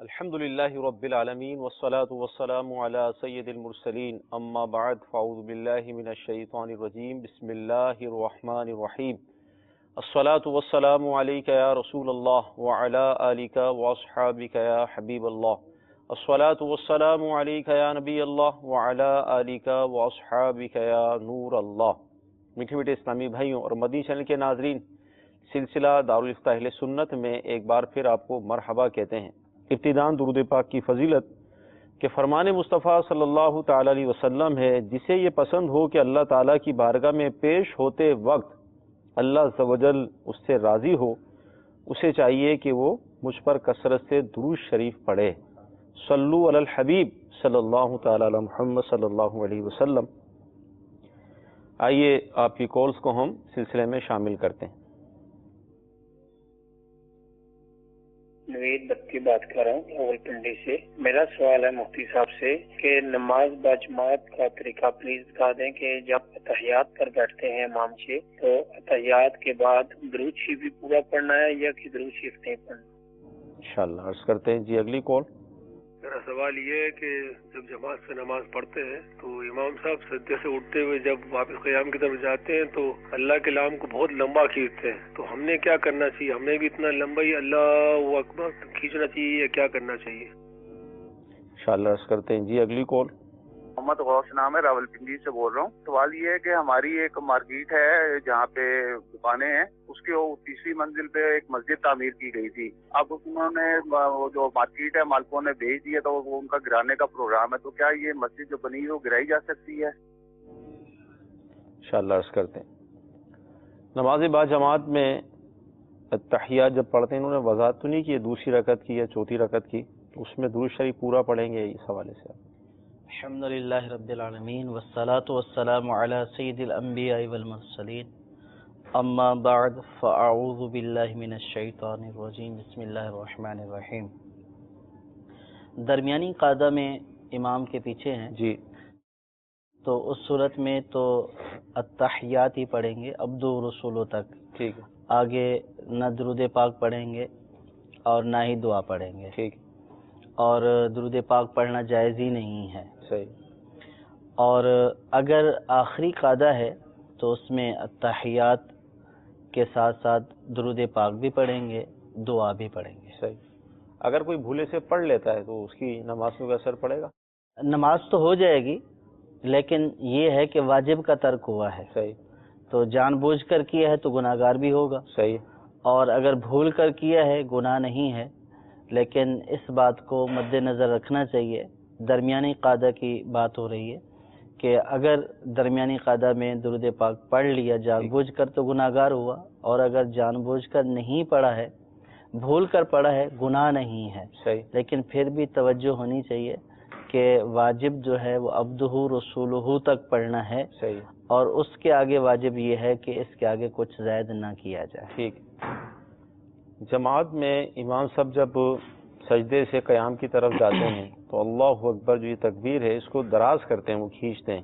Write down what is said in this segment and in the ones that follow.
الحمدللہ رب العالمین والصلاة والسلام علی سید المرسلین اما بعد فاعوذ باللہ من الشیطان الرجیم بسم اللہ الرحمن الرحیم الصلاة والسلام علیک یا رسول اللہ وعلی آلک واصحابک یا حبیب اللہ الصلاة والسلام علیک یا نبی اللہ وعلی آلک واصحابک یا نور اللہ۔ میٹھے میٹھے اسلامی بھائیوں اور مدنی چینل کے ناظرین، سلسلہ دارالافتاء اہل سنت میں ایک بار پھر آپ کو مرحبا کہتے ہیں۔ ابتداءً درود پاک کی فضیلت کہ فرمان مصطفیٰ صلی اللہ تعالی علیہ وسلم ہے، جسے یہ پسند ہو کہ اللہ تعالیٰ کی بارگاہ میں پیش ہوتے وقت اللہ عز و جل اس سے راضی ہو، اسے چاہیے کہ وہ مجھ پر کثرت سے درود شریف پڑھے۔ صلو علی الحبیب صلی اللہ تعالی علی محمد صلی اللہ علیہ وسلم۔ آئیے آپ کی کالز کو ہم سلسلے میں شامل کرتے ہیں۔ نوید بتی بات کر رہا ہوں راول پنڈی سے۔ میرا سوال ہے مفتی صاحب سے کہ نماز باجماعت کا طریقہ پلیز بتا دیں کہ جب اتحیات پر بیٹھتے ہیں امام سے تو اتحیات کے بعد درود شریف بھی پورا پڑھنا ہے یا کہ درود شریف نہیں پڑھنا؟ انشاءاللہ عرض کرتے ہیں۔ جی اگلی کال۔ میرا سوال یہ ہے کہ جب جماعت سے نماز پڑھتے ہیں تو امام صاحب سجدے سے اٹھتے ہوئے جب واپس قیام کی طرف جاتے ہیں تو اللہ کے نام کو بہت لمبا کھینچتے ہیں، تو ہم نے کیا کرنا چاہیے؟ ہمیں بھی اتنا لمبا ہی اللہ اکبر کھینچنا چاہیے یا کیا کرنا چاہیے؟ انشاءاللہ عرض کرتے ہیں۔ جی اگلی کال۔ محمد غوث نام ہے، راول پنڈی سے بول رہا ہوں۔ سوال یہ ہے کہ ہماری ایک مارکیٹ ہے جہاں پہ دکانیں ہیں، اس کی تیسری منزل پہ ایک مسجد تعمیر کی گئی تھی۔ اب انہوں نے وہ جو مارکیٹ ہے مالکوں نے بھیج دیا تو وہ ان کا گرانے کا پروگرام ہے، تو کیا یہ مسجد جو بنی ہے وہ گرائی جا سکتی ہے؟ انشاءاللہ عرض کرتے ہیں۔ نماز با جماعت میں اتحیات جب پڑھتے ہیں، انہوں نے وضاحت تو نہیں کی دوسری رکعت کی یا چوتھی رکعت کی، تو اس میں درود شریف پورا پڑھیں گے؟ اس حوالے سے الحمدللہ رب العالمین والصلاة والسلام علی سید الانبیاء والمرسلین اما بعد فاعوذ باللہ من الشیطان الرجیم بسم اللہ الرحمن الرحیم۔ درمیانی قاعدہ میں امام کے پیچھے ہیں جی، تو اس صورت میں تو التحیات ہی پڑھیں گے عبدو رسولوں تک، ٹھیک ہے، آگے نہ درود پاک پڑھیں گے اور نہ ہی دعا پڑھیں گے، ٹھیک، اور درود پاک پڑھنا جائز ہی نہیں ہے۔ صحیح۔ اور اگر آخری قاعدہ ہے تو اس میں التحیات کے ساتھ ساتھ درود پاک بھی پڑھیں گے، دعا بھی پڑھیں گے۔ صحیح۔ اگر کوئی بھولے سے پڑھ لیتا ہے تو اس کی نماز میں کوئی اثر پڑے گا؟ نماز تو ہو جائے گی، لیکن یہ ہے کہ واجب کا ترک ہوا ہے، صحیح، تو جان بوجھ کر کیا ہے تو گناہ گار بھی ہوگا، صحیح، اور اگر بھول کر کیا ہے گناہ نہیں ہے۔ لیکن اس بات کو مد نظر رکھنا چاہیے، درمیانی قاعدہ کی بات ہو رہی ہے کہ اگر درمیانی قاعدہ میں درود پاک پڑھ لیا جان بوجھ کر تو گناہ گار ہوا، اور اگر جان بوجھ کر نہیں پڑھا ہے، بھول کر پڑھا ہے، گناہ نہیں ہے۔ صحیح، لیکن پھر بھی توجہ ہونی چاہیے کہ واجب جو ہے وہ عبدہ رسولہ تک پڑھنا ہے، صحیح، اور اس کے آگے واجب یہ ہے کہ اس کے آگے کچھ زائد نہ کیا جائے۔ ٹھیک۔ جماعت میں امام صاحب جب سجدے سے قیام کی طرف جاتے ہیں تو اللہ اکبر جو یہ تکبیر ہے اس کو دراز کرتے ہیں، وہ کھینچتے ہیں،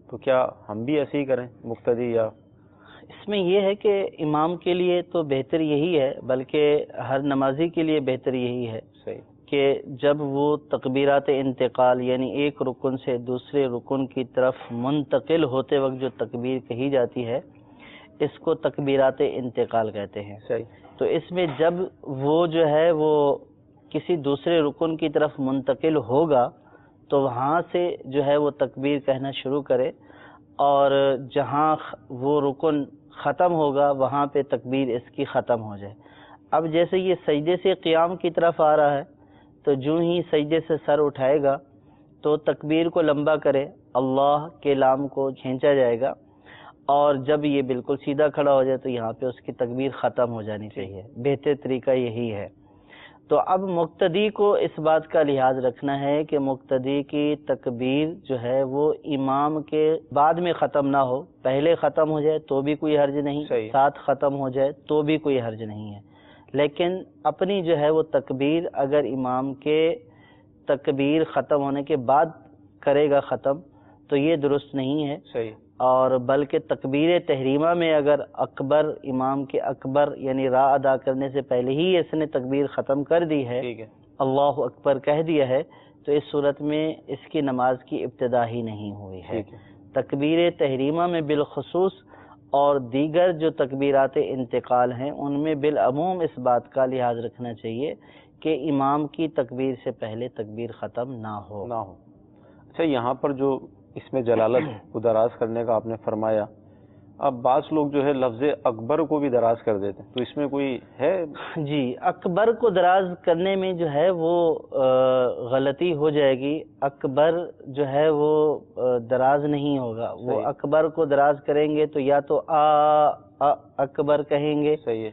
تو کیا ہم بھی ایسے ہی کریں مقتدی؟ یا اس میں یہ ہے کہ امام کے لیے تو بہتر یہی ہے، بلکہ ہر نمازی کے لیے بہتر یہی ہے صحیح، کہ جب وہ تکبیرات انتقال یعنی ایک رکن سے دوسرے رکن کی طرف منتقل ہوتے وقت جو تکبیر کہی جاتی ہے اس کو تکبیرات انتقال کہتے ہیں۔ صحیح، تو اس میں جب وہ جو ہے وہ کسی دوسرے رکن کی طرف منتقل ہوگا تو وہاں سے جو ہے وہ تکبیر کہنا شروع کرے، اور جہاں وہ رکن ختم ہوگا وہاں پہ تکبیر اس کی ختم ہو جائے۔ اب جیسے یہ سجدے سے قیام کی طرف آ رہا ہے تو جو ہی سجدے سے سر اٹھائے گا تو تکبیر کو لمبا کرے، اللہ کے لام کو کھینچا جائے گا، اور جب یہ بالکل سیدھا کھڑا ہو جائے تو یہاں پہ اس کی تکبیر ختم ہو جانی چاہیے۔ بہتر طریقہ یہی ہے۔ تو اب مقتدی کو اس بات کا لحاظ رکھنا ہے کہ مقتدی کی تکبیر جو ہے وہ امام کے بعد میں ختم نہ ہو، پہلے ختم ہو جائے تو بھی کوئی حرج نہیں، صحیح، ساتھ ختم ہو جائے تو بھی کوئی حرج نہیں ہے، لیکن اپنی جو ہے وہ تکبیر اگر امام کے تکبیر ختم ہونے کے بعد کرے گا ختم تو یہ درست نہیں ہے، صحیح، اور بلکہ تکبیر تحریمہ میں اگر اکبر امام کے اکبر یعنی را ادا کرنے سے پہلے ہی اس نے تکبیر ختم کر دی ہے، ٹھیک ہے، اللہ اکبر کہہ دیا ہے، تو اس صورت میں اس کی نماز کی ابتدا ہی نہیں ہوئی ہے۔ ٹھیک ہے، تکبیر تحریمہ میں بالخصوص اور دیگر جو تکبیرات انتقال ہیں ان میں بالعموم اس بات کا لحاظ رکھنا چاہیے کہ امام کی تکبیر سے پہلے تکبیر ختم نہ ہو۔ اچھا، یہاں پر جو اس میں جلالت کو دراز کرنے کا آپ نے فرمایا، اب بعض لوگ جو ہے لفظ اکبر کو بھی دراز کر دیتے ہیں، تو اس میں کوئی ہے؟ جی، اکبر کو دراز کرنے میں جو ہے وہ غلطی ہو جائے گی، اکبر جو ہے وہ دراز نہیں ہوگا، وہ صحیح، اکبر کو دراز کریں گے تو یا تو اکبر کہیں گے، صحیح ہے،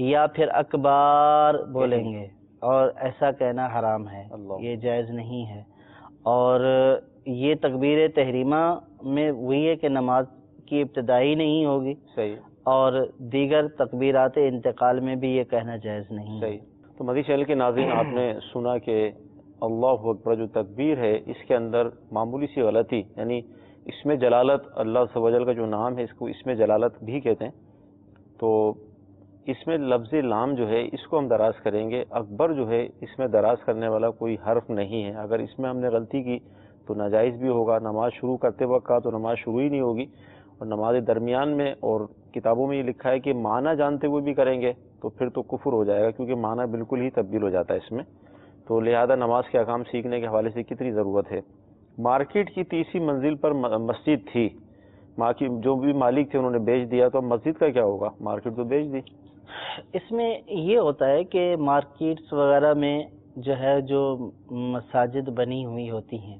یا پھر اکبار بولیں گے، اور ایسا کہنا حرام ہے، اللہ، یہ جائز نہیں ہے، اور یہ تکبیر تحریمہ میں وہی ہے کہ نماز کی ابتدائی نہیں ہوگی، صحیح، اور دیگر تکبیرات انتقال میں بھی یہ کہنا جائز نہیں ہے۔ صحیح۔ تو مدی چینل کے ناظرین، آپ نے سنا کہ اللہ اکبر جو تکبیر ہے اس کے اندر معمولی سی غلطی، یعنی اس میں جلالت، اللہ عز و جل کا جو نام ہے اس کو اس میں جلالت بھی کہتے ہیں، تو اس میں لفظ لام جو ہے اس کو ہم دراز کریں گے، اکبر جو ہے اس میں دراز کرنے والا کوئی حرف نہیں ہے، اگر اس میں ہم نے غلطی کی تو ناجائز بھی ہوگا، نماز شروع کرتے وقت کا تو نماز شروع ہی نہیں ہوگی، اور نماز درمیان میں اور کتابوں میں یہ لکھا ہے کہ معنی جانتے ہوئے بھی کریں گے تو پھر تو کفر ہو جائے گا، کیونکہ معنی بالکل ہی تبدیل ہو جاتا ہے اس میں، تو لہذا نماز کے احکام سیکھنے کے حوالے سے کتنی ضرورت ہے۔ مارکیٹ کی تیسری منزل پر مسجد تھی، جو بھی مالک تھے انہوں نے بیچ دیا، تو اب مسجد کا کیا ہوگا؟ مارکیٹ تو بیچ دی۔ اس میں یہ ہوتا ہے کہ مارکیٹس وغیرہ میں جو ہے جو مساجد بنی ہوئی ہوتی ہیں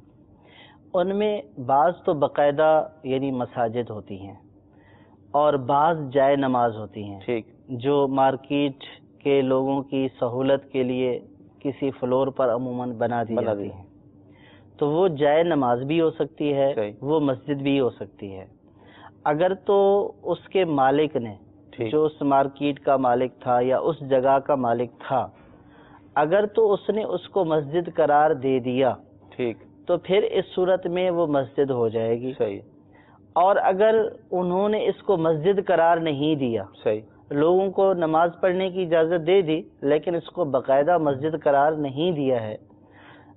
ان میں بعض تو باقاعدہ یعنی مساجد ہوتی ہیں اور بعض جائے نماز ہوتی ہیں، ٹھیک، جو مارکیٹ کے لوگوں کی سہولت کے لیے کسی فلور پر عموماً بنا دی جاتی ہیں، تو وہ جائے نماز بھی ہو سکتی ہے، وہ مسجد بھی ہو سکتی ہے۔ اگر تو اس کے مالک نے، جو اس مارکیٹ کا مالک تھا یا اس جگہ کا مالک تھا، اگر تو اس نے اس کو مسجد قرار دے دیا، ٹھیک، تو پھر اس صورت میں وہ مسجد ہو جائے گی۔ صحیح، اور اگر انہوں نے اس کو مسجد قرار نہیں دیا، صحیح، لوگوں کو نماز پڑھنے کی اجازت دے دی لیکن اس کو باقاعدہ مسجد قرار نہیں دیا ہے،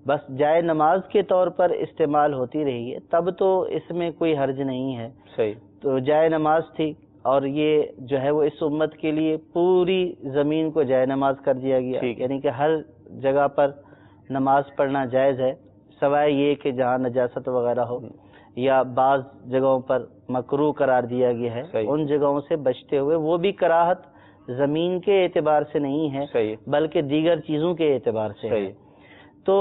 بس جائے نماز کے طور پر استعمال ہوتی رہی ہے، تب تو اس میں کوئی حرج نہیں ہے۔ صحیح، تو جائے نماز تھی اور یہ جو ہے وہ اس امت کے لیے پوری زمین کو جائے نماز کر دیا گیا، یعنی کہ ہر جگہ پر نماز پڑھنا جائز ہے، سوائے یہ کہ جہاں نجاست وغیرہ ہو یا بعض جگہوں پر مکروہ قرار دیا گیا ہے، ان جگہوں سے بچتے ہوئے، وہ بھی کراہت زمین کے اعتبار سے نہیں ہے بلکہ دیگر چیزوں کے اعتبار سے ہے۔ تو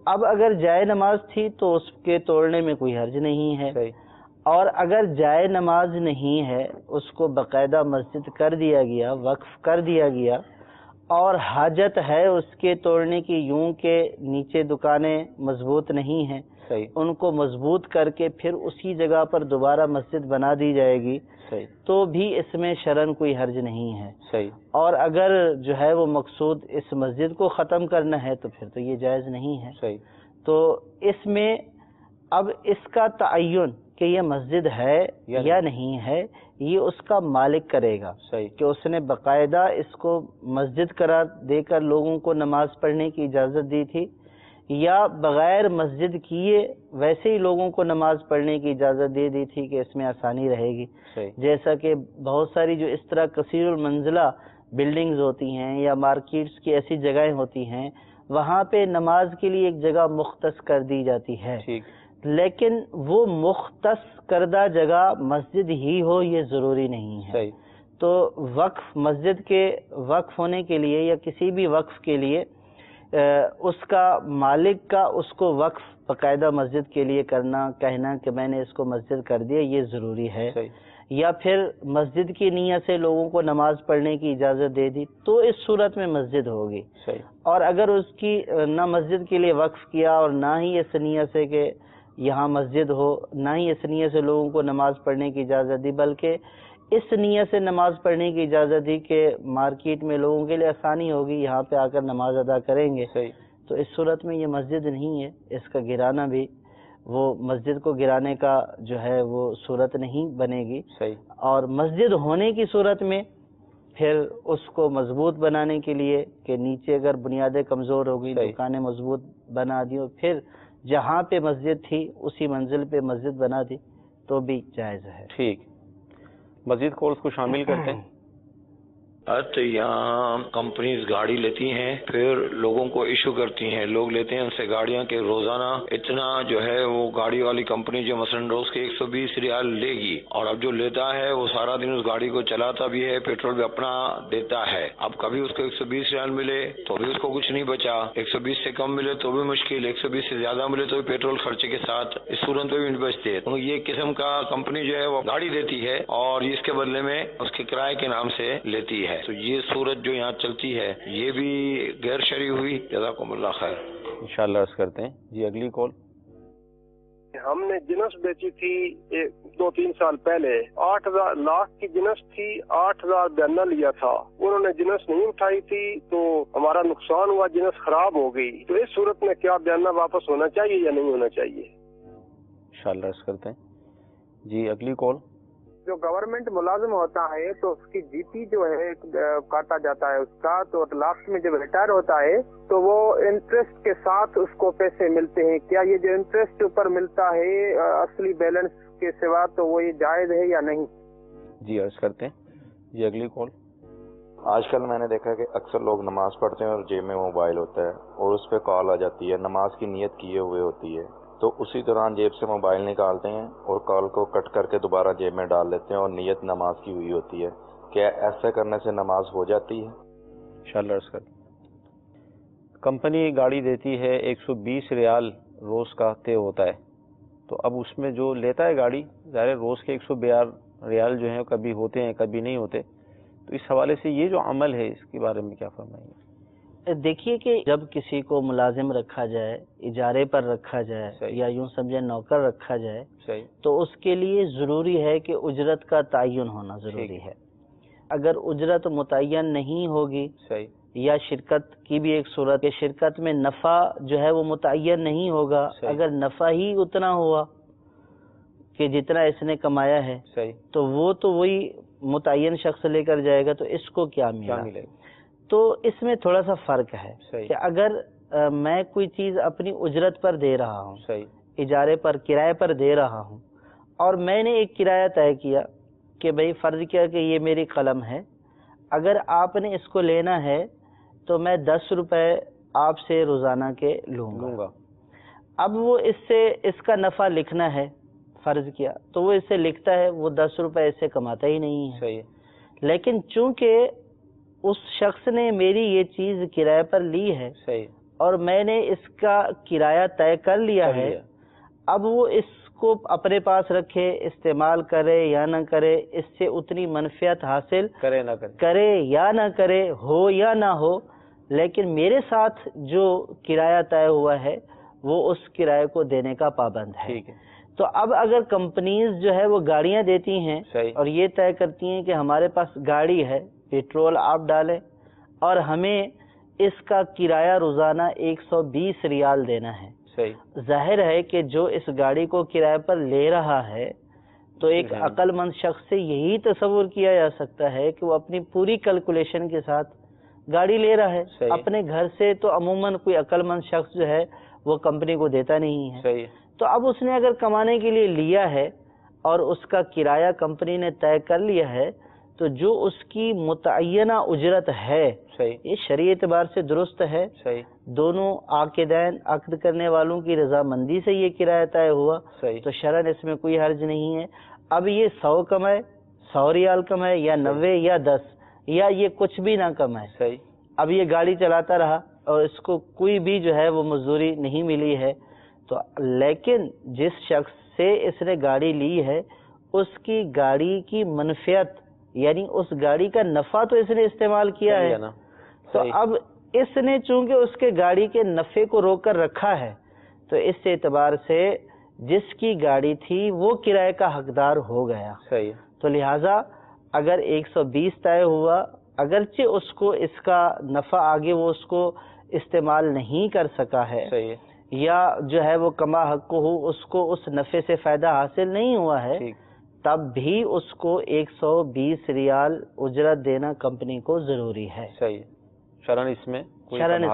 اب اگر جائے نماز تھی تو اس کے توڑنے میں کوئی حرج نہیں ہے، اور اگر جائے نماز نہیں ہے اس کو باقاعدہ مسجد کر دیا گیا، وقف کر دیا گیا، اور حاجت ہے اس کے توڑنے کی، یوں کہ نیچے دکانیں مضبوط نہیں ہیں، ان کو مضبوط کر کے پھر اسی جگہ پر دوبارہ مسجد بنا دی جائے گی، تو بھی اس میں شرعاً کوئی حرج نہیں ہے۔ اور اگر جو ہے وہ مقصود اس مسجد کو ختم کرنا ہے تو پھر تو یہ جائز نہیں ہے۔ تو اس میں اب اس کا تعین کہ یہ مسجد ہے یا نہیں ہے یہ اس کا مالک کرے گا، کہ اس نے باقاعدہ اس کو مسجد قرار دے کر لوگوں کو نماز پڑھنے کی اجازت دی تھی، یا بغیر مسجد کیے ویسے ہی لوگوں کو نماز پڑھنے کی اجازت دے دی تھی کہ اس میں آسانی رہے گی۔ جیسا کہ بہت ساری جو اس طرح کثیر المنزلہ بلڈنگز ہوتی ہیں یا مارکیٹس کی ایسی جگہیں ہوتی ہیں، وہاں پہ نماز کے لیے ایک جگہ مختص کر دی جاتی ہے، لیکن وہ مختص کردہ جگہ مسجد ہی ہو یہ ضروری نہیں ہے۔ تو وقف، مسجد کے وقف ہونے کے لیے یا کسی بھی وقف کے لیے اس کا مالک کا اس کو وقف باقاعدہ مسجد کے لیے کرنا، کہنا کہ میں نے اس کو مسجد کر دیا، یہ ضروری ہے. یا پھر مسجد کی نیت سے لوگوں کو نماز پڑھنے کی اجازت دے دی تو اس صورت میں مسجد ہوگی. اور اگر اس کی نہ مسجد کے لیے وقف کیا اور نہ ہی اس نیت سے کہ یہاں مسجد ہو، نہ ہی اس نیت سے لوگوں کو نماز پڑھنے کی اجازت دی، بلکہ اس نیت سے نماز پڑھنے کی اجازت دی کہ مارکیٹ میں لوگوں کے لیے آسانی ہوگی، یہاں پہ آ کر نماز ادا کریں گے، تو اس صورت میں یہ مسجد نہیں ہے. اس کا گرانا بھی وہ مسجد کو گرانے کا جو ہے وہ صورت نہیں بنے گی. اور مسجد ہونے کی صورت میں پھر اس کو مضبوط بنانے کے لیے کہ نیچے اگر بنیادیں کمزور ہوگی، دکانیں مضبوط بنا دی اور پھر جہاں پہ مسجد تھی اسی منزل پہ مسجد بنا دی تو بھی جائز ہے. ٹھیک، مزید کالز کو شامل کرتے ہیں. تو یہاں کمپنیز گاڑی لیتی ہیں، پھر لوگوں کو ایشو کرتی ہیں، لوگ لیتے ہیں ان سے گاڑیاں کہ روزانہ اتنا جو ہے وہ گاڑی والی کمپنی جو مثلا روز کے 120 ریال لے گی، اور اب جو لیتا ہے وہ سارا دن اس گاڑی کو چلاتا بھی ہے، پیٹرول بھی اپنا دیتا ہے. اب کبھی اس کو 120 ریال ملے تو بھی اس کو کچھ نہیں بچا، 120 سے کم ملے تو بھی مشکل، 120 سے زیادہ ملے تو بھی پیٹرول خرچے کے ساتھ اس صورت میں بھی نہیں بچتے. تو یہ قسم کا کمپنی جو ہے وہ گاڑی دیتی ہے اور اس کے بدلے میں اس کے کرائے کے نام سے لیتی ہے. تو یہ صورت جو یہاں چلتی ہے یہ بھی غیر شرعی ہوئی. جزاکم اللہ خیر. انشاءاللہ عرض کرتے ہیں. جی اگلی کال. ہم نے جنس بیچی تھی 2-3 سال پہلے، 8,000 لاکھ کی جنس تھی، 8,000 بیانہ لیا تھا. انہوں نے جنس نہیں اٹھائی تھی تو ہمارا نقصان ہوا، جنس خراب ہو گئی. تو اس صورت میں کیا بیانہ واپس ہونا چاہیے یا نہیں ہونا چاہیے؟ انشاءاللہ عرض کرتے ہیں. جی اگلی کال. جو گورنمنٹ ملازم ہوتا ہے تو اس کی جی پی جو ہے کاٹا جاتا ہے اس کا، تو لاسٹ میں جب ریٹائر ہوتا ہے تو وہ انٹرسٹ کے ساتھ اس کو پیسے ملتے ہیں. کیا یہ جو انٹرسٹ اوپر ملتا ہے اصلی بیلنس کے سوا تو وہ یہ جائز ہے یا نہیں؟ جی عرض کرتے ہیں. جی اگلی کال. آج کل میں نے دیکھا کہ اکثر لوگ نماز پڑھتے ہیں اور جیب میں موبائل ہوتا ہے اور اس پہ کال آ جاتی ہے، نماز کی نیت کیے ہوئے ہوتی ہے، تو اسی دوران جیب سے موبائل نکالتے ہیں اور کال کو کٹ کر کے دوبارہ جیب میں ڈال لیتے ہیں اور نیت نماز کی ہوئی ہوتی ہے. کیا ایسا کرنے سے نماز ہو جاتی ہے؟ انشاءاللہ عرض کرتے ہیں. کمپنی گاڑی دیتی ہے، 120 ریال روز کا طے ہوتا ہے. تو اب اس میں جو لیتا ہے گاڑی، ظاہر روز کے 142 ریال جو ہیں کبھی ہوتے ہیں کبھی نہیں ہوتے. تو اس حوالے سے یہ جو عمل ہے اس کے بارے میں کیا فرمائیں گے؟ دیکھیے کہ جب کسی کو ملازم رکھا جائے، اجارے پر رکھا جائے یا یوں سمجھے نوکر رکھا جائے، تو اس کے لیے ضروری ہے کہ اجرت کا تعین ہونا ضروری ہے. اگر اجرت متعین نہیں ہوگی یا شرکت کی بھی ایک صورت ہے، شرکت میں نفع جو ہے وہ متعین نہیں ہوگا، اگر نفع ہی اتنا ہوا کہ جتنا اس نے کمایا ہے تو وہ تو وہی متعین شخص لے کر جائے گا، تو اس کو کیا ملے گا؟ تو اس میں تھوڑا سا فرق ہے کہ اگر میں کوئی چیز اپنی اجرت پر دے رہا ہوں، اجارے پر، کرائے پر دے رہا ہوں، اور میں نے ایک کرایہ طے کیا کہ بھئی فرض کیا کہ یہ میری قلم ہے، اگر آپ نے اس کو لینا ہے تو میں 10 روپے آپ سے روزانہ کے لوں گا. اب وہ اس سے اس کا نفع لکھنا ہے، فرض کیا تو وہ اس سے لکھتا ہے، وہ 10 روپے اس سے کماتا ہی نہیں ہے. لیکن چونکہ اس شخص نے میری یہ چیز کرایہ پر لی ہے اور میں نے اس کا کرایہ طے کر لیا ہے، اب وہ اس کو اپنے پاس رکھے، استعمال کرے یا نہ کرے، اس سے اتنی منفعت حاصل کرے یا نہ کرے، ہو یا نہ ہو، لیکن میرے ساتھ جو کرایہ طے ہوا ہے وہ اس کرایہ کو دینے کا پابند ہے. تو اب اگر کمپنیز جو ہے وہ گاڑیاں دیتی ہیں اور یہ طے کرتی ہیں کہ ہمارے پاس گاڑی ہے، پیٹرول آپ ڈالیں اور ہمیں اس کا کرایہ روزانہ 120 ریال دینا ہے، ظاہر ہے کہ جو اس گاڑی کو کرایہ پر لے رہا ہے تو ایک عقل مند شخص سے یہی تصور کیا جا سکتا ہے کہ وہ اپنی پوری کیلکولیشن کے ساتھ گاڑی لے رہا ہے. اپنے گھر سے تو عموماً کوئی عقل مند شخص جو ہے وہ کمپنی کو دیتا نہیں ہے. تو اب اس نے اگر کمانے کے لیے لیا ہے اور اس کا کرایہ کمپنی نے طے کر لیا ہے تو جو اس کی متعینہ اجرت ہے یہ شرعی اعتبار سے درست ہے. دونوں عاقدین، عقد کرنے والوں کی رضامندی سے یہ کرایہ طے ہوا تو شرعاً اس میں کوئی حرج نہیں ہے. اب یہ 100 کمائے، 100 ریال کمائے یا 90 یا 10 یا یہ کچھ بھی نہ کمائے، اب یہ گاڑی چلاتا رہا اور اس کو کوئی بھی جو ہے وہ مزدوری نہیں ملی ہے، تو لیکن جس شخص سے اس نے گاڑی لی ہے اس کی گاڑی کی منفعت یعنی اس گاڑی کا نفع تو اس نے استعمال کیا ہے، تو اب اس نے چونکہ اس کے گاڑی کے نفع کو روک کر رکھا ہے، تو اس اعتبار سے جس کی گاڑی تھی وہ کرائے کا حقدار ہو گیا. صحیح. تو لہٰذا اگر 120 طے ہوا، اگرچہ اس کو اس کا نفع آگے وہ اس کو استعمال نہیں کر سکا ہے، صحیح. یا جو ہے وہ کما حق ہو اس کو اس نفع سے فائدہ حاصل نہیں ہوا ہے، تب بھی اس کو 120 ریال اجرت دینا کمپنی کو ضروری ہے. صحیح. شرعاً اس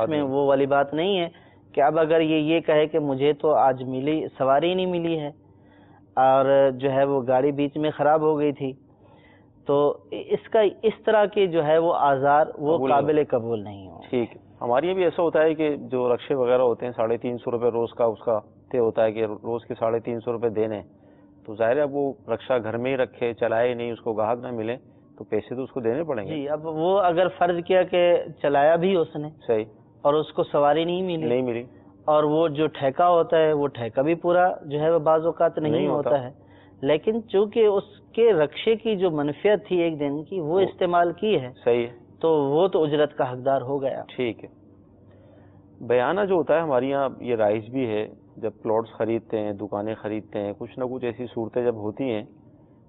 میں وہ والی بات نہیں ہے کہ اب اگر یہ کہے کہ مجھے تو آج ملی سواری نہیں ملی ہے اور جو ہے وہ گاڑی بیچ میں خراب ہو گئی تھی، تو اس کا اس طرح کے جو ہے وہ آزار وہ قابل قبول نہیں ہو. ٹھیک ہے. ہمارے یہاں بھی ایسا ہوتا ہے کہ جو رکشے وغیرہ ہوتے ہیں 350 روپے روز کا اس کا طے ہوتا ہے کہ روز کے 350 روپے دینے، تو ظاہر ہے اب وہ رکشہ گھر میں ہی رکھے چلائے نہیں، اس کو گاہک نہ ملے تو پیسے تو اس کو دینے پڑیں گے. جی اب وہ اگر فرض کیا کہ چلایا بھی اس نے، صحیح، اور اس کو سواری نہیں ملی اور وہ جو ٹھیکہ ہوتا ہے وہ ٹھیکہ بھی پورا جو ہے وہ بعض اوقات نہیں ہوتا ہے، لیکن چونکہ اس کے رکشے کی جو منفعت تھی ایک دن کی وہ استعمال کی ہے، صحیح، تو وہ تو اجرت کا حقدار ہو گیا. ٹھیک ہے. بیانہ جو ہوتا ہے ہمارے یہاں یہ رائج بھی ہے، جب پلاٹس خریدتے ہیں، دکانیں خریدتے ہیں، کچھ نہ کچھ ایسی صورتیں جب ہوتی ہیں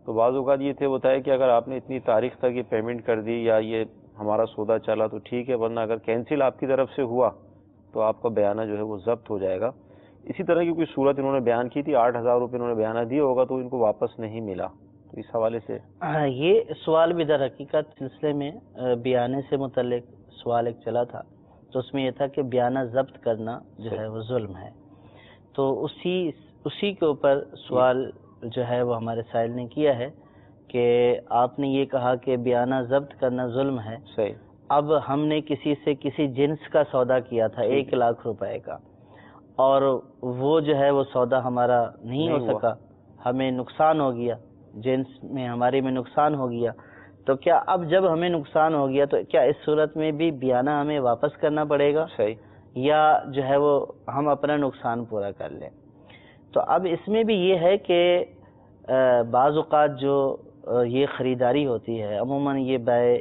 تو بعض اوقات یہ تھے ہوتا ہے کہ اگر آپ نے اتنی تاریخ تک یہ پیمنٹ کر دی یا یہ ہمارا سودا چلا تو ٹھیک ہے، ورنہ اگر کینسل آپ کی طرف سے ہوا تو آپ کا بیانہ جو ہے وہ ضبط ہو جائے گا. اسی طرح کی کوئی صورت انہوں نے بیان کی تھی، 8,000 روپے انہوں نے بیانہ دیا ہوگا تو ان کو واپس نہیں ملا، تو اس حوالے سے یہ سوال بھی در حقیقت سلسلے میں بیانے سے متعلق سوال ایک چلا تھا، تو اس میں یہ تھا کہ بیانہ ضبط کرنا جو ہے وہ ظلم ہے. تو اسی کے اوپر سوال جو ہے وہ ہمارے سائل نے کیا ہے کہ آپ نے یہ کہا کہ بیانہ ضبط کرنا ظلم ہے. صحیح. اب ہم نے کسی سے کسی جنس کا سودا کیا تھا 1 لاکھ روپے کا، اور وہ جو ہے وہ سودا ہمارا نہیں ہو سکا، ہمیں نقصان ہو گیا، جنس میں ہمارے میں نقصان ہو گیا، تو کیا اب جب ہمیں نقصان ہو گیا تو کیا اس صورت میں بھی بیانہ ہمیں واپس کرنا پڑے گا؟ صحیح. یا جو ہے وہ ہم اپنا نقصان پورا کر لیں؟ تو اب اس میں بھی یہ ہے کہ بعض اوقات جو یہ خریداری ہوتی ہے عموماً یہ بیع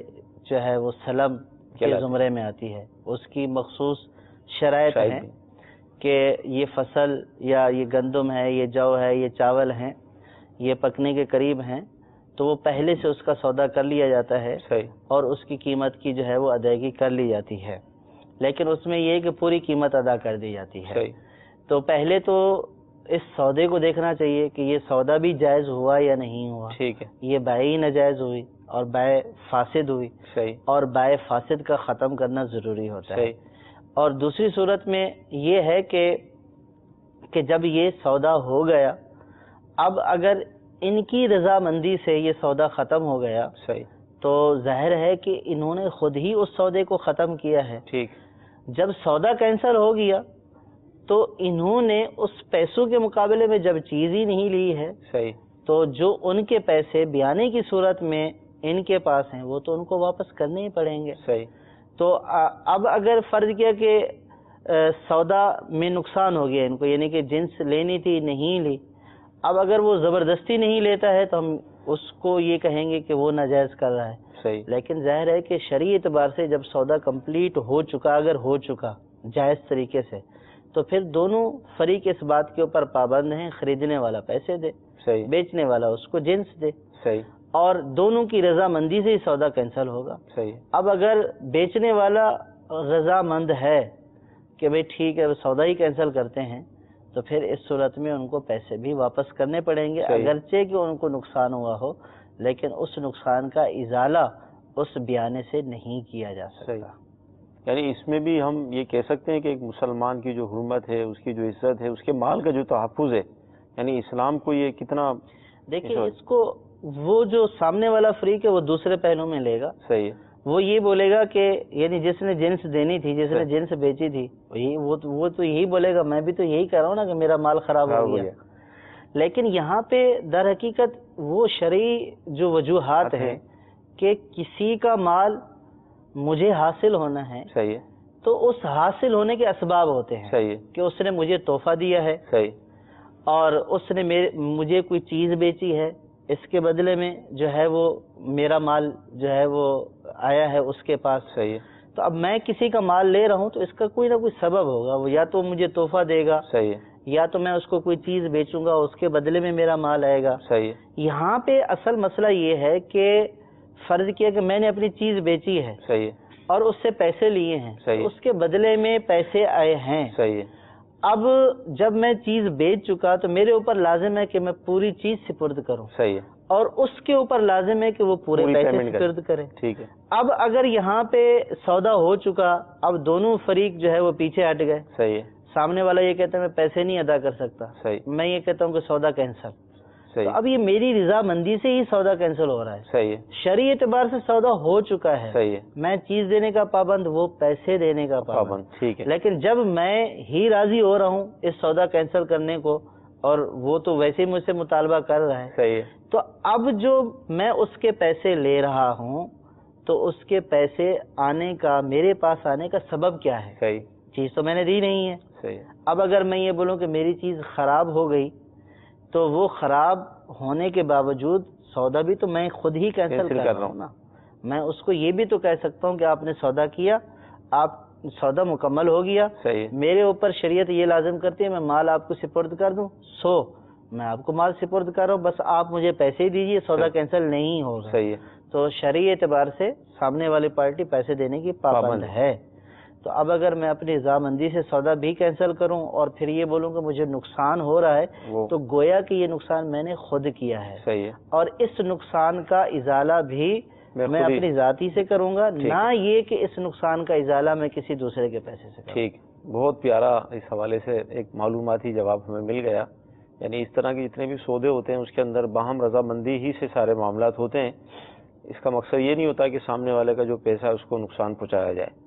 جو ہے وہ سلم کے زمرے میں آتی ہے، اس کی مخصوص شرائط ہیں کہ یہ فصل یا یہ گندم ہے، یہ جو ہے، یہ چاول ہیں، یہ پکنے کے قریب ہیں، تو وہ پہلے سے اس کا سودا کر لیا جاتا ہے اور اس کی قیمت کی جو ہے وہ ادائیگی کر لی جاتی ہے، لیکن اس میں یہ ہے کہ پوری قیمت ادا کر دی جاتی ہے. تو پہلے تو اس سودے کو دیکھنا چاہیے کہ یہ سودا بھی جائز ہوا یا نہیں ہوا. ٹھیک ہے. یہ بیع ہی ناجائز ہوئی اور بیع فاسد ہوئی، اور بیع فاسد کا ختم کرنا ضروری ہوتا ہے. اور دوسری صورت میں یہ ہے کہ جب یہ سودا ہو گیا، اب اگر ان کی رضامندی سے یہ سودا ختم ہو گیا تو ظاہر ہے کہ انہوں نے خود ہی اس سودے کو ختم کیا ہے. ٹھیک. جب سودا کینسل ہو گیا تو انہوں نے اس پیسوں کے مقابلے میں جب چیز ہی نہیں لی ہے، تو جو ان کے پیسے بیانے کی صورت میں ان کے پاس ہیں وہ تو ان کو واپس کرنے ہی پڑیں گے. تو اب اگر فرض کیا کہ سودا میں نقصان ہو گیا ان کو، یعنی کہ جنس لینی تھی نہیں لی، اب اگر وہ زبردستی نہیں لیتا ہے تو ہم اس کو یہ کہیں گے کہ وہ ناجائز کر رہا ہے. لیکن ظاہر ہے کہ شرعی اعتبار سے جب سودا کمپلیٹ ہو چکا، اگر ہو چکا جائز طریقے سے، تو پھر دونوں فریق اس بات کے اوپر پابند ہیں، خریدنے والا پیسے دے، بیچنے والا اس کو جنس دے، اور دونوں کی رضامندی سے ہی سودا کینسل ہوگا. اب اگر بیچنے والا رضامند ہے کہ بھئی ٹھیک ہے سودا ہی کینسل کرتے ہیں، تو پھر اس صورت میں ان کو پیسے بھی واپس کرنے پڑیں گے، اگرچہ کہ ان کو نقصان ہوا ہو، لیکن اس نقصان کا ازالہ اس بیانے سے نہیں کیا جا سکتا. یعنی اس میں بھی ہم یہ کہہ سکتے ہیں کہ ایک مسلمان کی جو حرمت ہے، اس کی جو عزت ہے، اس کے مال کا جو تحفظ ہے، یعنی اسلام کو یہ کتنا، دیکھیں اس کو وہ جو سامنے والا فریق ہے وہ دوسرے پہلو میں لے گا. وہ یہ بولے گا کہ یعنی جس نے جنس دینی تھی، جس نے جنس بیچی تھی، وہ تو یہی بولے گا میں بھی تو یہی کہہ رہا ہوں نا کہ میرا مال خراب ہو گیا. لیکن یہاں پہ در حقیقت وہ شرعی جو وجوہات ہیں کہ کسی کا مال مجھے حاصل ہونا ہے، تو اس حاصل ہونے کے اسباب ہوتے ہیں. صحیح ہے. کہ اس نے مجھے تحفہ دیا ہے. صحیح. اور اس نے مجھے کوئی چیز بیچی ہے، اس کے بدلے میں جو ہے وہ میرا مال جو ہے وہ آیا ہے اس کے پاس. صحیح ہے. تو اب میں کسی کا مال لے رہا ہوں تو اس کا کوئی نہ کوئی سبب ہوگا، وہ یا تو مجھے تحفہ دے گا. صحیح ہے. یا تو میں اس کو کوئی چیز بیچوں گا، اس کے بدلے میں میرا مال آئے گا. صحیح ہے. یہاں پہ اصل مسئلہ یہ ہے کہ فرض کیا کہ میں نے اپنی چیز بیچی ہے. صحیح ہے. اور اس سے پیسے لیے ہیں. صحیح. اس کے بدلے میں پیسے آئے ہیں. صحیح ہے. اب جب میں چیز بیچ چکا تو میرے اوپر لازم ہے کہ میں پوری چیز سپرد کروں. صحیح ہے. اور اس کے اوپر لازم ہے کہ وہ پورے پیسے سپرد کرے. ٹھیک ہے. اب اگر یہاں پہ سودا ہو چکا، اب دونوں فریق جو ہے وہ پیچھے ہٹ گئے. صحیح ہے. سامنے والا یہ کہتا ہے میں پیسے نہیں ادا کر سکتا. صحیح. میں یہ کہتا ہوں کہ سودا کینسل. صحیح. تو اب یہ میری رضامندی سے ہی سودا کینسل ہو رہا ہے. صحیح ہے. شرعی اعتبار سے سودا ہو چکا ہے. صحیح ہے. میں چیز دینے کا پابند، وہ پیسے دینے کا پابند. ٹھیک ہے. لیکن جب میں ہی راضی ہو رہا ہوں اس سودا کینسل کرنے کو، اور وہ تو ویسے ہی مجھ سے مطالبہ کر رہا ہے. صحیح ہے. تو اب جو میں اس کے پیسے لے رہا ہوں تو اس کے پیسے آنے کا، میرے پاس آنے کا سبب کیا ہے؟ صحیح. چیز تو میں نے دی نہیں ہے. صحیح. اب اگر میں یہ بولوں کہ میری چیز خراب ہو گئی تو وہ خراب ہونے کے باوجود سودا بھی تو میں خود ہی کینسل کر رہا ہوں نا. میں اس کو یہ بھی تو کہہ سکتا ہوں کہ آپ نے سودا کیا، آپ سودا مکمل ہو گیا. صحیح. میرے اوپر شریعت یہ لازم کرتی ہے میں مال آپ کو سپرد کر دوں، میں آپ کو مال سپرد کر رہا ہوں، بس آپ مجھے پیسے دیجئے، سودا کینسل نہیں ہوگا. صحیح ہے. تو شرعی اعتبار سے سامنے والی پارٹی پیسے دینے کی پابند ہے. تو اب اگر میں اپنی رضامندی سے سودا بھی کینسل کروں اور پھر یہ بولوں کہ مجھے نقصان ہو رہا ہے، تو گویا کہ یہ نقصان میں نے خود کیا ہے. صحیح ہے. اور اس نقصان کا ازالہ بھی میں اپنی ذاتی سے کروں گا، نہ یہ کہ اس نقصان کا ازالہ میں کسی دوسرے کے پیسے سے کروں. ٹھیک. بہت پیارا اس حوالے سے ایک معلوماتی جواب ہمیں مل گیا. یعنی اس طرح کے جتنے بھی سودے ہوتے ہیں اس کے اندر باہم رضامندی ہی سے سارے معاملات ہوتے ہیں. اس کا مقصد یہ نہیں ہوتا کہ سامنے والے کا جو پیسہ ہے اس کو نقصان پہنچایا جائے.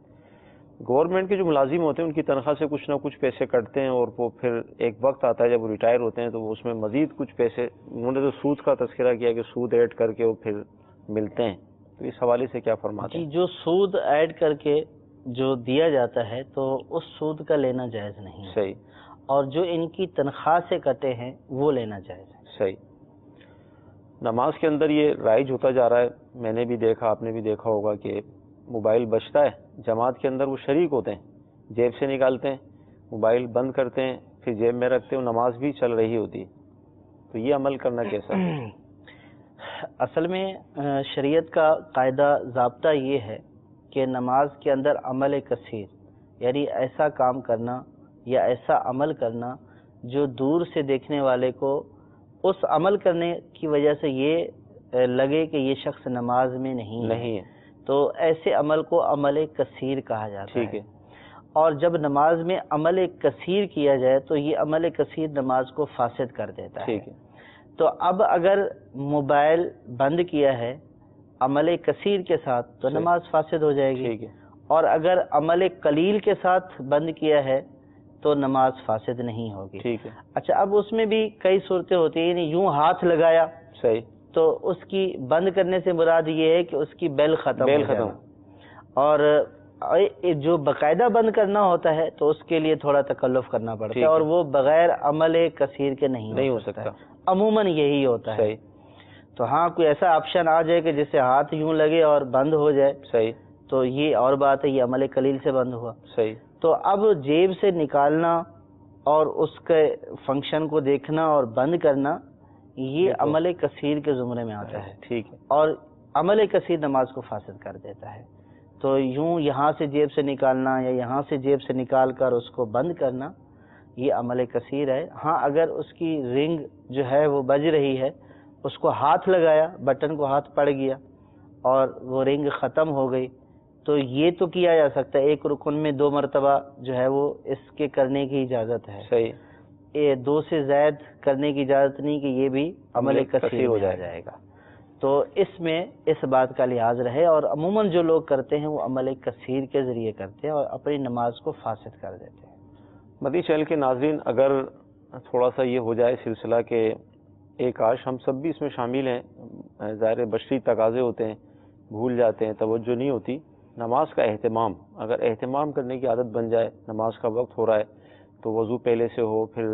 گورنمنٹ کے جو ملازم ہوتے ہیں ان کی تنخواہ سے کچھ نہ کچھ پیسے کٹتے ہیں، اور وہ پھر ایک وقت آتا ہے جب وہ ریٹائر ہوتے ہیں تو وہ اس میں مزید کچھ پیسے، انہوں نے تو سود کا تذکرہ کیا کہ سود ایڈ کر کے وہ پھر ملتے ہیں. تو اس حوالے سے کیا فرماتے ہیں؟ جو سود ایڈ کر کے جو دیا جاتا ہے تو اس سود کا لینا جائز نہیں. صحیح. اور جو ان کی تنخواہ سے کٹے ہیں وہ لینا جائز ہے. صحیح. نماز کے اندر یہ رائج ہوتا جا رہا ہے، میں نے بھی دیکھا، آپ نے بھی دیکھا ہوگا کہ موبائل بجتا ہے، جماعت کے اندر وہ شریک ہوتے ہیں، جیب سے نکالتے ہیں، موبائل بند کرتے ہیں، پھر جیب میں رکھتے ہیں، نماز بھی چل رہی ہوتی ہے. تو یہ عمل کرنا کیسا ہے؟ اصل میں شریعت کا قاعدہ ضابطہ یہ ہے کہ نماز کے اندر عمل کثیر، یعنی ایسا کام کرنا یا ایسا عمل کرنا جو دور سے دیکھنے والے کو اس عمل کرنے کی وجہ سے یہ لگے کہ یہ شخص نماز میں نہیں ہے. تو ایسے عمل کو عمل کثیر کہا جاتا ہے. ٹھیک ہے. اور جب نماز میں عمل کثیر کیا جائے تو یہ عمل کثیر نماز کو فاسد کر دیتا ہے. ٹھیک ہے. تو اب اگر موبائل بند کیا ہے عمل کثیر کے ساتھ تو نماز فاسد ہو جائے گی. ٹھیک ہے. اور اگر عمل قلیل کے ساتھ بند کیا ہے تو نماز فاسد نہیں ہوگی. ٹھیک ہے. اچھا، اب اس میں بھی کئی صورتیں ہوتی ہیں، یعنی یوں ہاتھ لگایا، صحیح، تو اس کی بند کرنے سے مراد یہ ہے کہ اس کی بیل ختم. اور جو باقاعدہ بند کرنا ہوتا ہے تو اس کے لیے تھوڑا تکلف کرنا پڑتا ہے، اور وہ بغیر عمل کثیر کے نہیں ہو سکتا. عموماً یہی ہوتا ہے. تو ہاں کوئی ایسا آپشن آ جائے کہ جس سے ہاتھ یوں لگے اور بند ہو جائے، صحیح، تو یہ اور بات ہے، یہ عمل قلیل سے بند ہوا. صحیح. تو اب جیب سے نکالنا اور اس کے فنکشن کو دیکھنا اور بند کرنا یہ عمل کثیر کے زمرے میں آتا ہے. ٹھیک ہے. اور عمل کثیر نماز کو فاسد کر دیتا ہے. تو یوں یہاں سے جیب سے نکالنا یا یہاں سے جیب سے نکال کر اس کو بند کرنا یہ عمل کثیر ہے. ہاں اگر اس کی رنگ جو ہے وہ بج رہی ہے، اس کو ہاتھ لگایا، بٹن کو ہاتھ پڑ گیا اور وہ رنگ ختم ہو گئی، تو یہ تو کیا جا سکتا ہے. ایک رکن میں 2 مرتبہ جو ہے وہ اس کے کرنے کی اجازت ہے. صحیح. 2 سے زائد کرنے کی اجازت نہیں کہ یہ بھی عمل کثیر ہو جائے گا. تو اس میں اس بات کا لحاظ رہے، اور عموماً جو لوگ کرتے ہیں وہ عمل کثیر کے ذریعے کرتے ہیں اور اپنی نماز کو فاسد کر دیتے ہیں. مدنی چینل کے ناظرین، اگر تھوڑا سا یہ ہو جائے سلسلہ کہ ایک آج ہم سب بھی اس میں شامل ہیں، ظاہر بشری تقاضے ہوتے ہیں، بھول جاتے ہیں، توجہ نہیں ہوتی، نماز کا اہتمام، اگر اہتمام کرنے کی عادت بن جائے، نماز کا وقت ہو رہا ہے تو وضو پہلے سے ہو. پھر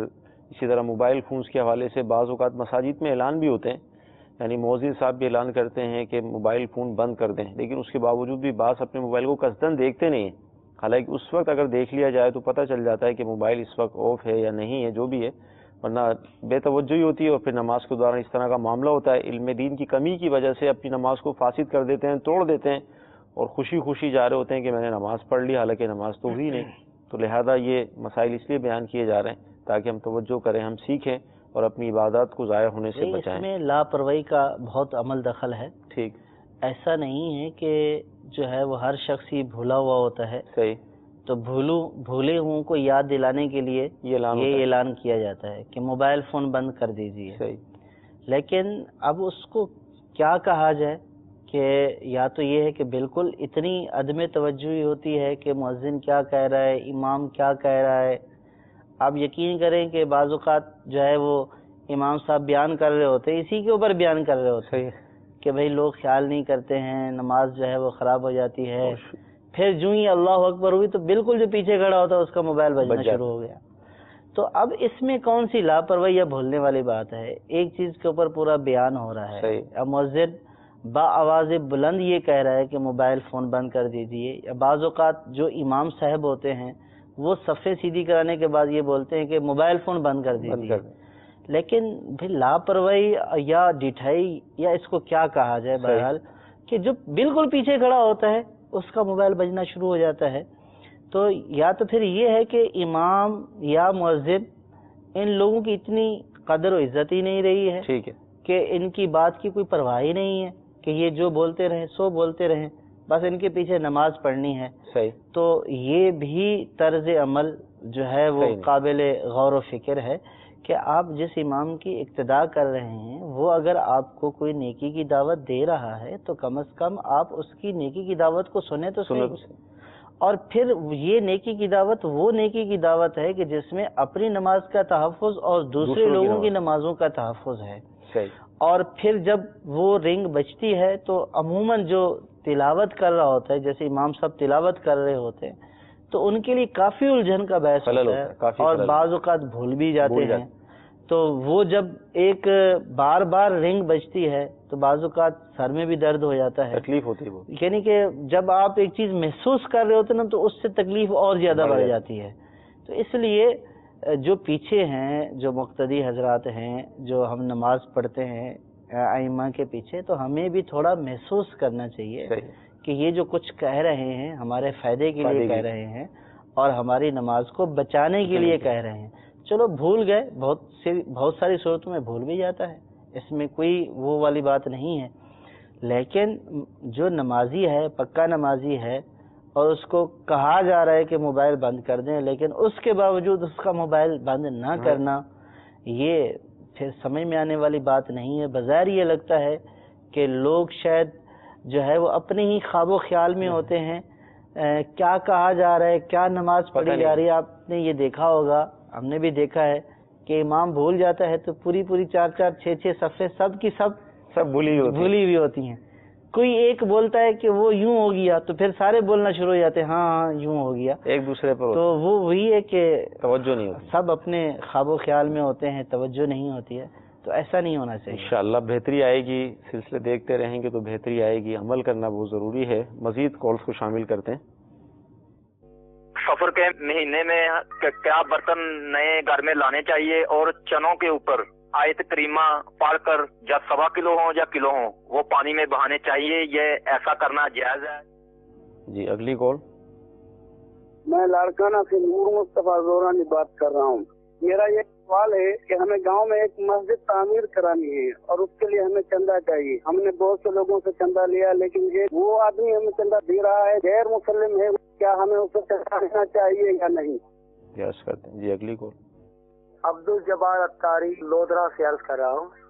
اسی طرح موبائل فونز کے حوالے سے بعض اوقات مساجد میں اعلان بھی ہوتے ہیں، یعنی مؤذن صاحب بھی اعلان کرتے ہیں کہ موبائل فون بند کر دیں، لیکن اس کے باوجود بھی بعض اپنے موبائل کو قصدن دیکھتے نہیں ہیں. حالانکہ اس وقت اگر دیکھ لیا جائے تو پتہ چل جاتا ہے کہ موبائل اس وقت آف ہے یا نہیں ہے، جو بھی ہے، ورنہ بے توجہی ہوتی ہے اور پھر نماز کے دوران اس طرح کا معاملہ ہوتا ہے. علم دین کی کمی کی وجہ سے اپنی نماز کو فاسد کر دیتے ہیں، توڑ دیتے ہیں، اور خوشی خوشی جا رہے ہوتے ہیں کہ میں نے نماز پڑھ لی، حالانکہ نماز تو ہوئی نہیں. تو لہذا یہ مسائل اس لیے بیان کیے جا رہے ہیں تاکہ ہم توجہ کریں، ہم سیکھیں اور اپنی عبادات کو ضائع ہونے سے بچائیں. اس میں لاپرواہی کا بہت عمل دخل ہے. ٹھیک، ایسا نہیں ہے کہ جو ہے وہ ہر شخص ہی بھولا ہوا ہوتا ہے. صحیح. تو بھولے ہوں کو یاد دلانے کے لیے یہ اعلان کیا جاتا ہے کہ موبائل فون بند کر دیجیے. صحیح. لیکن اب اس کو کیا کہا جائے کہ یا تو یہ ہے کہ بالکل اتنی عدم توجہی ہوتی ہے کہ مؤذن کیا کہہ رہا ہے، امام کیا کہہ رہا ہے. آپ یقین کریں کہ بعض اوقات جو ہے وہ امام صاحب بیان کر رہے ہوتے ہیں، اسی کے اوپر بیان کر رہے ہوتے ہیں کہ بھئی لوگ خیال نہیں کرتے ہیں، نماز جو ہے وہ خراب ہو جاتی ہے. پھر جو ہی اللہ اکبر ہوئی تو بالکل جو پیچھے کھڑا ہوتا ہے اس کا موبائل بجنا شروع ہو گیا. تو اب اس میں کون سی لاپرواہی یا بھولنے والی بات ہے؟ ایک چیز کے اوپر پورا بیان ہو رہا ہے. اب مؤذن با آواز بلند یہ کہہ رہا ہے کہ موبائل فون بند کر دیجئے، یا بعض اوقات جو امام صاحب ہوتے ہیں وہ صفیں سیدھی کرانے کے بعد یہ بولتے ہیں کہ موبائل فون بند کر دیجئے. لیکن پھر لاپرواہی یا ڈٹھائی یا اس کو کیا کہا جائے، بہرحال کہ جو بالکل پیچھے کھڑا ہوتا ہے اس کا موبائل بجنا شروع ہو جاتا ہے. تو یا تو پھر یہ ہے کہ امام یا مؤذن ان لوگوں کی اتنی قدر و عزت ہی نہیں رہی ہے، ٹھیک ہے، کہ ان کی بات کی کوئی پرواہ ہی نہیں ہے کہ یہ جو بولتے رہیں سو بولتے رہیں، بس ان کے پیچھے نماز پڑھنی ہے. صحیح. تو یہ بھی طرز عمل جو ہے وہ قابل غور و فکر ہے کہ آپ جس امام کی اقتداء کر رہے ہیں وہ اگر آپ کو کوئی نیکی کی دعوت دے رہا ہے تو کم از کم آپ اس کی نیکی کی دعوت کو سنیں تو صحیح. اور پھر یہ نیکی کی دعوت وہ نیکی کی دعوت ہے کہ جس میں اپنی نماز کا تحفظ اور دوسرے لوگوں کی نمازوں کا تحفظ ہے. صحیح. اور پھر جب وہ رنگ بجتی ہے تو عموماً جو تلاوت کر رہا ہوتا ہے، جیسے امام صاحب تلاوت کر رہے ہوتے ہیں، تو ان کے لیے کافی الجھن کا باعث ہوتا ہے اور بعض اوقات بھول بھی جاتے ہیں. تو وہ جب ایک بار بار رنگ بجتی ہے تو بعض اوقات سر میں بھی درد ہو جاتا ہے، تکلیف ہوتی ہے. یعنی کہ جب آپ ایک چیز محسوس کر رہے ہوتے ہیں نا تو اس سے تکلیف اور زیادہ بڑھ جاتی ہے. تو اس لیے جو پیچھے ہیں، جو مقتدی حضرات ہیں، جو ہم نماز پڑھتے ہیں ائمہ کے پیچھے، تو ہمیں بھی تھوڑا محسوس کرنا چاہیے کہ یہ جو کچھ کہہ رہے ہیں ہمارے فائدے کے لیے کہہ رہے ہیں اور ہماری نماز کو بچانے کے لیے کہہ رہے ہیں. چلو بھول گئے، بہت ساری صورتوں میں بھول بھی جاتا ہے، اس میں کوئی وہ والی بات نہیں ہے. لیکن جو نمازی ہے، پکا نمازی ہے، اور اس کو کہا جا رہا ہے کہ موبائل بند کر دیں، لیکن اس کے باوجود اس کا موبائل بند نہ کرنا، یہ پھر سمجھ میں آنے والی بات نہیں ہے. بظاہر یہ لگتا ہے کہ لوگ شاید جو ہے وہ اپنے ہی خواب و خیال میں ہوتے ہیں، کیا کہا جا رہا ہے، کیا نماز پڑھی جا رہی ہے. آپ نے یہ دیکھا ہوگا، ہم نے بھی دیکھا ہے کہ امام بھول جاتا ہے تو پوری 4 6 صفحے سب کی سب بھولی ہوئی ہوتی ہیں. کوئی ایک بولتا ہے کہ وہ یوں ہو گیا تو پھر سارے بولنا شروع ہو جاتے ہیں ہاں یوں ہو گیا ایک دوسرے پر. تو وہ وہی ہے کہ توجہ نہیں ہوتی، سب اپنے خواب و خیال میں ہوتے ہیں، توجہ نہیں ہوتی ہے. تو ایسا نہیں ہونا چاہیے. انشاءاللہ بہتری آئے گی، سلسلے دیکھتے رہیں گے تو بہتری آئے گی. عمل کرنا بہت ضروری ہے. مزید کالز کو شامل کرتے ہیں. سفر کے مہینے میں کیا برتن نئے گھر میں لانے چاہیے، اور چنوں کے اوپر آیت کریمہ پڑھ کر یا 1.25 کلو ہوں یا کلو ہوں وہ پانی میں بہانے چاہیے، یہ ایسا کرنا جائز ہے؟ جی اگلی کال. میں لاڑکانہ سے نور مصطفیٰ زورانی بات کر رہا ہوں. میرا یہ سوال ہے کہ ہمیں گاؤں میں ایک مسجد تعمیر کرانی ہے اور اس کے لیے ہمیں چندہ چاہیے. ہم نے بہت سے لوگوں سے چندہ لیا لیکن وہ آدمی ہمیں چندہ دے رہا ہے غیر مسلم ہے، کیا ہمیں اسے چندہ دینا چاہیے یا نہیں؟ یس کرتے ہیں. جی اگلی کال. عبد الجبار اتاری لودرا سے عرض کر رہا ہوں.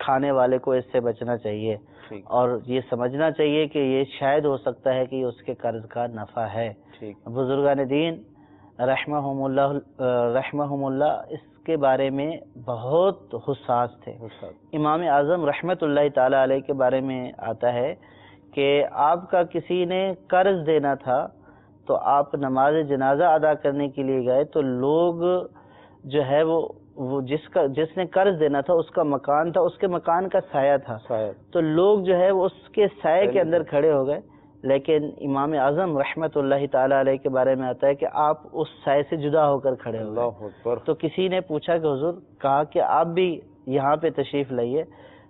کھانے والے کو اس سے بچنا چاہیے اور یہ سمجھنا چاہیے کہ یہ شاید ہو سکتا ہے کہ اس کے قرض کا نفع ہے. بزرگان دین رحمہم اللہ اس کے بارے میں بہت حساس تھے. امام اعظم رحمت اللہ تعالی علیہ کے بارے میں آتا ہے کہ آپ کا کسی نے قرض دینا تھا تو آپ نماز جنازہ ادا کرنے کے لیے گئے تو لوگ جو ہے وہ جس نے قرض دینا تھا اس کا مکان تھا, اس کے مکان کا سایہ تھا, تو لوگ جو ہے وہ اس کے سائے کے اندر کھڑے ہو گئے. لیکن امام اعظم رحمت اللہ تعالی علیہ کے بارے میں آتا ہے کہ آپ اس سائے سے جدا ہو کر کھڑے ہو گئے. تو کسی نے پوچھا کہ حضور, کہا کہ آپ بھی یہاں پہ تشریف لائیے.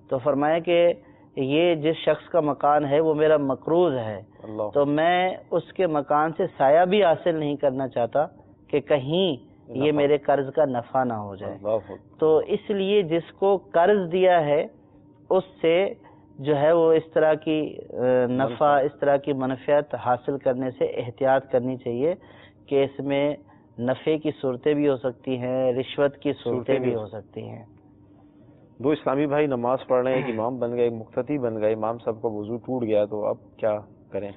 تو فرمایا کہ یہ جس شخص کا مکان ہے وہ میرا مقروض ہے, تو میں اس کے مکان سے سایہ بھی حاصل نہیں کرنا چاہتا کہ کہیں یہ میرے قرض کا نفع نہ ہو جائے. تو اس لیے جس کو قرض دیا ہے اس سے جو ہے وہ اس طرح کی نفع, اس طرح کی منفعت حاصل کرنے سے احتیاط کرنی چاہیے کہ اس میں نفع کی صورتیں بھی ہو سکتی ہیں, رشوت کی صورتیں بھی ہو سکتی ہیں. دو اسلامی بھائی نماز پڑھ رہے ہیں, ایک امام بن گئے, ایک مقتدی بن گئے, امام صاحب کا وضو ٹوٹ گیا, تو اب کیا کریں؟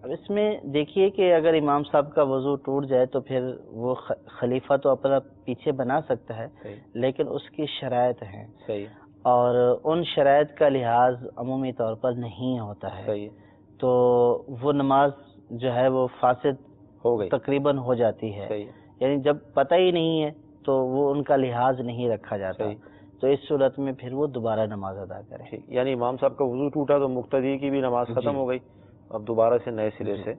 اب اس میں دیکھیے کہ اگر امام صاحب کا وضو ٹوٹ جائے تو پھر وہ خلیفہ تو اپنا پیچھے بنا سکتا ہے, لیکن اس کی شرائط ہیں اور ان شرائط کا لحاظ عمومی طور پر نہیں ہوتا ہے, تو وہ نماز جو ہے وہ فاسد ہو گئی تقریباً ہو جاتی ہے. یعنی جب پتہ ہی نہیں ہے تو وہ ان کا لحاظ نہیں رکھا جاتا, تو اس صورت میں پھر وہ دوبارہ نماز ادا کریں. یعنی امام صاحب کا وضو ٹوٹا تو مقتدی کی بھی نماز ختم ہو گئی, اب دوبارہ سے نئے سرے سے.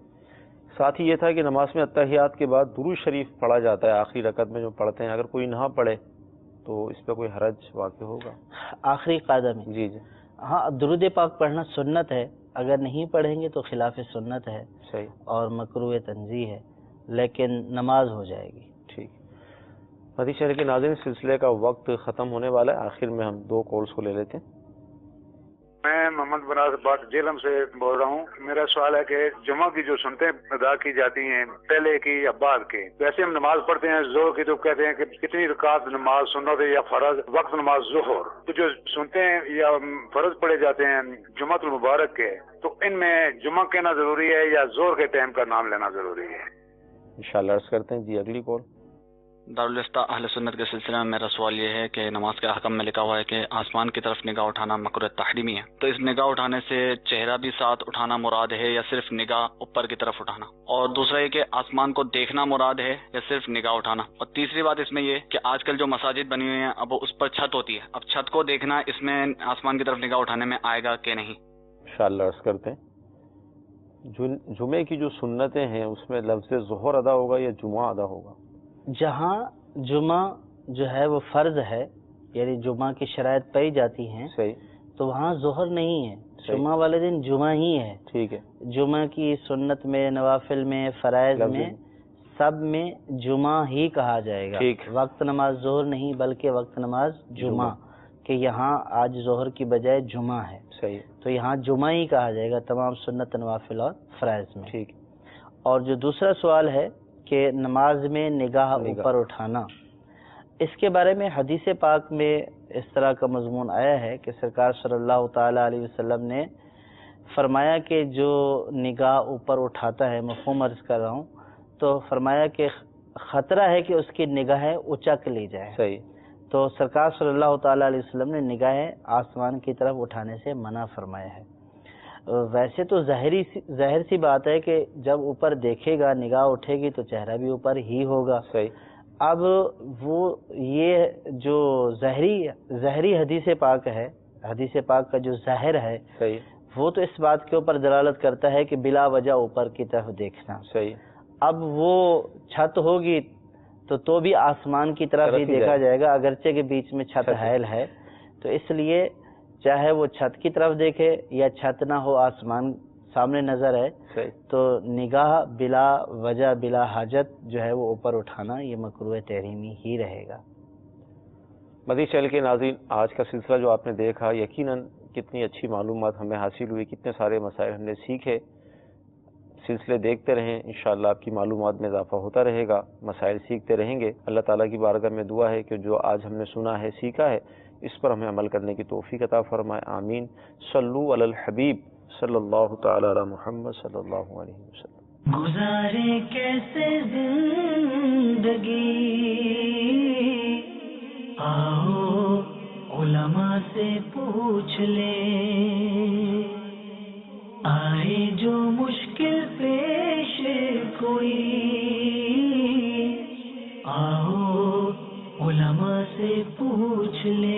ساتھ ہی یہ تھا کہ نماز میں اتحیات کے بعد درود شریف پڑھا جاتا ہے آخری رکعت میں جو پڑھتے ہیں, اگر کوئی نہ پڑھے تو اس پہ کوئی حرج واقع ہوگا؟ آخری قاعدہ میں جی ہاں, درود پاک پڑھنا سنت ہے, اگر نہیں پڑھیں گے تو خلاف سنت ہے اور مکروہ تنزیہ ہے, لیکن نماز ہو جائے گی. ٹھیک. مدی شہر کے ناظرین, سلسلے کا وقت ختم ہونے والا ہے, آخر میں ہم 2 کالز کو لے لیتے ہیں. میں محمد بناز بات جیلم سے بول رہا ہوں. میرا سوال ہے کہ جمعہ کی جو سنتیں ادا کی جاتی ہیں پہلے کی یا بعد کے, ویسے ہم نماز پڑھتے ہیں ظہر کی تو کہتے ہیں کہ کتنی رکعت نماز سنت ہے یا فرض, وقت نماز ظہر, تو جو سنتے ہیں یا فرض پڑھے جاتے ہیں جمعہ المبارک کے, تو ان میں جمعہ کہنا ضروری ہے یا ظہر کے ٹائم کا نام لینا ضروری ہے؟ انشاءاللہ عرض کرتے ہیں. جی اگلی کال. دارالفتہ اہل سنت کے سلسلے میں میرا سوال یہ ہے کہ نماز کے احکام میں لکھا ہوا ہے کہ آسمان کی طرف نگاہ اٹھانا مکروہ تحریمی ہے, تو اس نگاہ اٹھانے سے چہرہ بھی ساتھ اٹھانا مراد ہے یا صرف نگاہ اوپر کی طرف اٹھانا؟ اور دوسرا یہ کہ آسمان کو دیکھنا مراد ہے یا صرف نگاہ اٹھانا؟ اور تیسری بات اس میں یہ کہ آج کل جو مساجد بنی ہوئی ہیں اب اس پر چھت ہوتی ہے, اب چھت کو دیکھنا اس میں آسمان کی طرف نگاہ اٹھانے میں آئے گا کہ نہیں؟ انشاءاللہ عرض کرتے ہیں. جمعے کی جو سنتیں ہیں اس میں لفظ ظہر ادا ہوگا یا جمعہ ادا ہوگا؟ جہاں جمعہ جو ہے وہ فرض ہے, یعنی جمعہ کی شرائط پائی جاتی ہیں, تو وہاں ظہر نہیں ہے, جمعہ والے دن جمعہ ہی ہے. ٹھیک ہے. جمعہ کی سنت میں, نوافل میں, فرائض میں, سب میں جمعہ ہی کہا جائے گا. وقت نماز ظہر نہیں بلکہ وقت نماز جمعہ, کہ یہاں آج ظہر کی بجائے جمعہ ہے, تو یہاں جمعہ ہی کہا جائے گا تمام سنت, نوافل اور فرائض میں. ٹھیک. اور جو دوسرا سوال ہے کہ نماز میں نگاہ اوپر اٹھانا, اس کے بارے میں حدیث پاک میں اس طرح کا مضمون آیا ہے کہ سرکار صلی اللہ تعالی علیہ وسلم نے فرمایا کہ جو نگاہ اوپر اٹھاتا ہے, مفہوم عرض کر رہا ہوں, تو فرمایا کہ خطرہ ہے کہ اس کی نگاہیں اچک لی جائے. تو سرکار صلی اللہ تعالی علیہ وسلم نے نگاہیں آسمان کی طرف اٹھانے سے منع فرمایا ہے. ویسے تو ظاہر سی بات ہے کہ جب اوپر دیکھے گا, نگاہ اٹھے گی تو چہرہ بھی اوپر ہی ہوگا. اب وہ یہ جو ظاہری حدیث پاک ہے, حدیث پاک کا جو ظاہر ہے وہ تو اس بات کے اوپر دلالت کرتا ہے کہ بلا وجہ اوپر کی طرف دیکھنا. اب وہ چھت ہوگی تو بھی آسمان کی طرف ہی دیکھا جائے گا, اگرچہ کے بیچ میں چھت حائل ہے. تو اس لیے چاہے وہ چھت کی طرف دیکھے یا چھت نہ ہو, آسمان سامنے نظر ہے, تو نگاہ بلا وجہ بلا حاجت جو ہے وہ اوپر اٹھانا یہ مکروہ تحریمی ہی رہے گا. مدی چینل کے ناظرین, آج کا سلسلہ جو آپ نے دیکھا یقیناً کتنی اچھی معلومات ہمیں حاصل ہوئی, کتنے سارے مسائل ہم نے سیکھے. سلسلے دیکھتے رہیں, انشاءاللہ آپ کی معلومات میں اضافہ ہوتا رہے گا, مسائل سیکھتے رہیں گے. اللہ تعالیٰ کی بارگاہ میں دعا ہے کہ جو آج ہم نے سنا ہے, سیکھا ہے, اس پر ہمیں عمل کرنے کی توفیق عطا فرمائے، آمین۔ صلو علی الحبیب صلی اللہ تعالی علی محمد صلی اللہ علیہ وسلم۔ گزارے کیسے زندگی، آؤ علماء سے پوچھ لیں، آئے جو مشکل پیش کوئی، آؤ علماء سے پوچھ لیں۔